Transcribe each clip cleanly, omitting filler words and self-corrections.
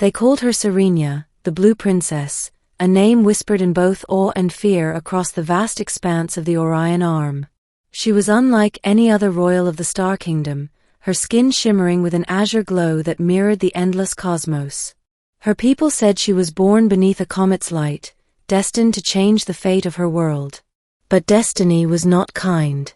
They called her Serenya, the Blue Princess, a name whispered in both awe and fear across the vast expanse of the Orion Arm. She was unlike any other royal of the Star Kingdom, her skin shimmering with an azure glow that mirrored the endless cosmos. Her people said she was born beneath a comet's light, destined to change the fate of her world. But destiny was not kind.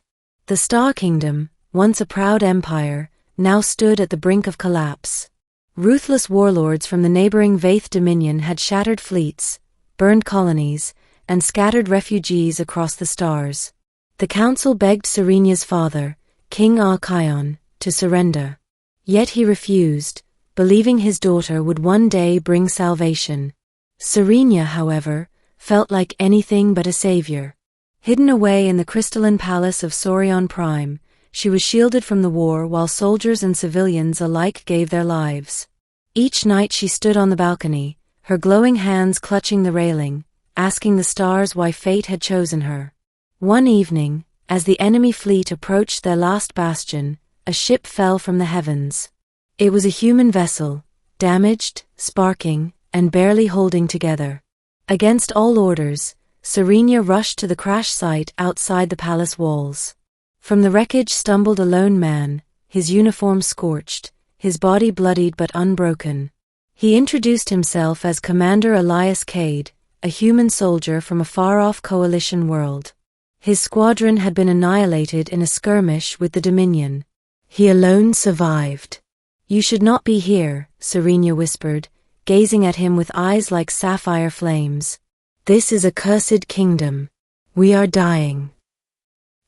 The Star Kingdom, once a proud empire, now stood at the brink of collapse. Ruthless warlords from the neighboring Vaith Dominion had shattered fleets, burned colonies, and scattered refugees across the stars. The council begged Serenya's father, King Archaon, to surrender. Yet he refused, believing his daughter would one day bring salvation. Serenya, however, felt like anything but a savior. Hidden away in the crystalline palace of Saurion Prime, she was shielded from the war while soldiers and civilians alike gave their lives. Each night she stood on the balcony, her glowing hands clutching the railing, asking the stars why fate had chosen her. One evening, as the enemy fleet approached their last bastion, a ship fell from the heavens. It was a human vessel, damaged, sparking, and barely holding together. Against all orders, Serenya rushed to the crash site outside the palace walls. From the wreckage stumbled a lone man, his uniform scorched, his body bloodied but unbroken. He introduced himself as Commander Elias Cade, a human soldier from a far-off coalition world. His squadron had been annihilated in a skirmish with the Dominion. He alone survived. "You should not be here," Serenya whispered, gazing at him with eyes like sapphire flames. "This is a cursed kingdom. We are dying."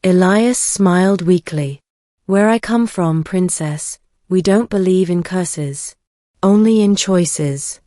Elias smiled weakly. "Where I come from, Princess, we don't believe in curses. Only in choices."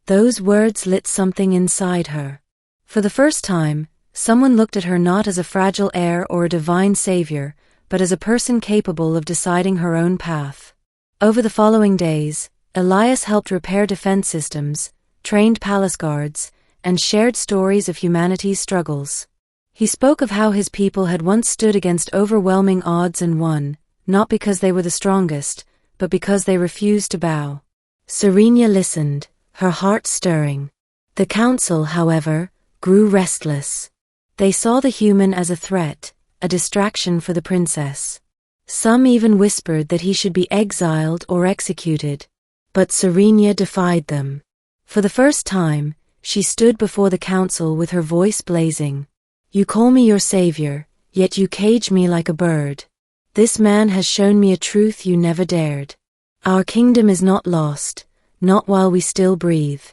Those words lit something inside her. For the first time, someone looked at her not as a fragile heir or a divine savior, but as a person capable of deciding her own path. Over the following days, Elias helped repair defense systems, trained palace guards, and shared stories of humanity's struggles. He spoke of how his people had once stood against overwhelming odds and won, not because they were the strongest, but because they refused to bow. Serenya listened, her heart stirring. The council, however, grew restless. They saw the human as a threat, a distraction for the princess. Some even whispered that he should be exiled or executed. But Serenya defied them. For the first time, she stood before the council with her voice blazing. "You call me your savior, yet you cage me like a bird. This man has shown me a truth you never dared. Our kingdom is not lost, not while we still breathe.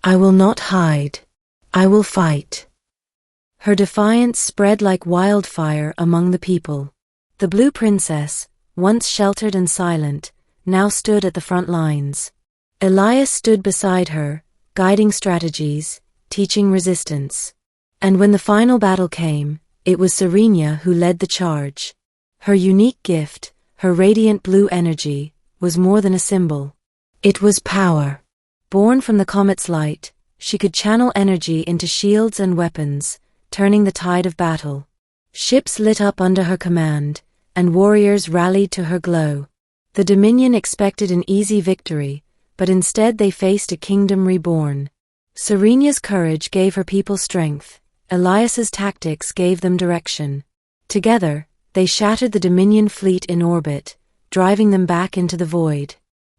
I will not hide. I will fight." Her defiance spread like wildfire among the people. The Blue Princess, once sheltered and silent, now stood at the front lines. Elias stood beside her, guiding strategies, teaching resistance. And when the final battle came, it was Serenya who led the charge. Her unique gift, her radiant blue energy, was more than a symbol. It was power. Born from the comet's light, she could channel energy into shields and weapons, turning the tide of battle. Ships lit up under her command, and warriors rallied to her glow. The Dominion expected an easy victory, but instead they faced a kingdom reborn. Serenya's courage gave her people strength, Elias's tactics gave them direction. Together, they shattered the Dominion fleet in orbit, driving them back into the void.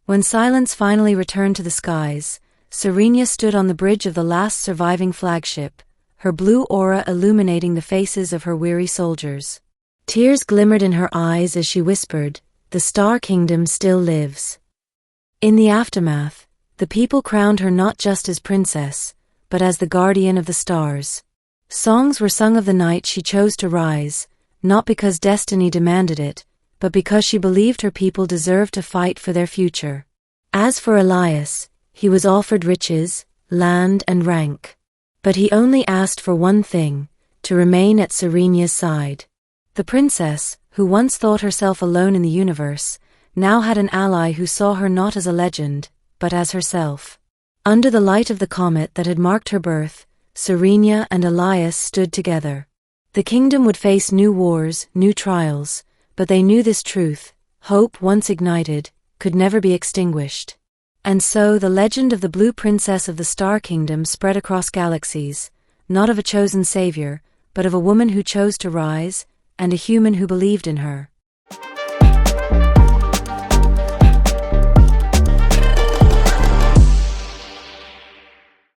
When silence finally returned to the skies, Serenya stood on the bridge of the last surviving flagship, her blue aura illuminating the faces of her weary soldiers. Tears glimmered in her eyes as she whispered, "The Star Kingdom still lives." In the aftermath, the people crowned her not just as princess, but as the guardian of the stars. Songs were sung of the night she chose to rise, not because destiny demanded it, but because she believed her people deserved to fight for their future. As for Elias, he was offered riches, land, and rank. But he only asked for one thing, to remain at Serenya's side. The princess, who once thought herself alone in the universe, now had an ally who saw her not as a legend, but as herself. Under the light of the comet that had marked her birth, Serenya and Elias stood together. The kingdom would face new wars, new trials, but they knew this truth: hope once ignited, could never be extinguished. And so the legend of the Blue Princess of the Star Kingdom spread across galaxies, not of a chosen savior, but of a woman who chose to rise, and a human who believed in her.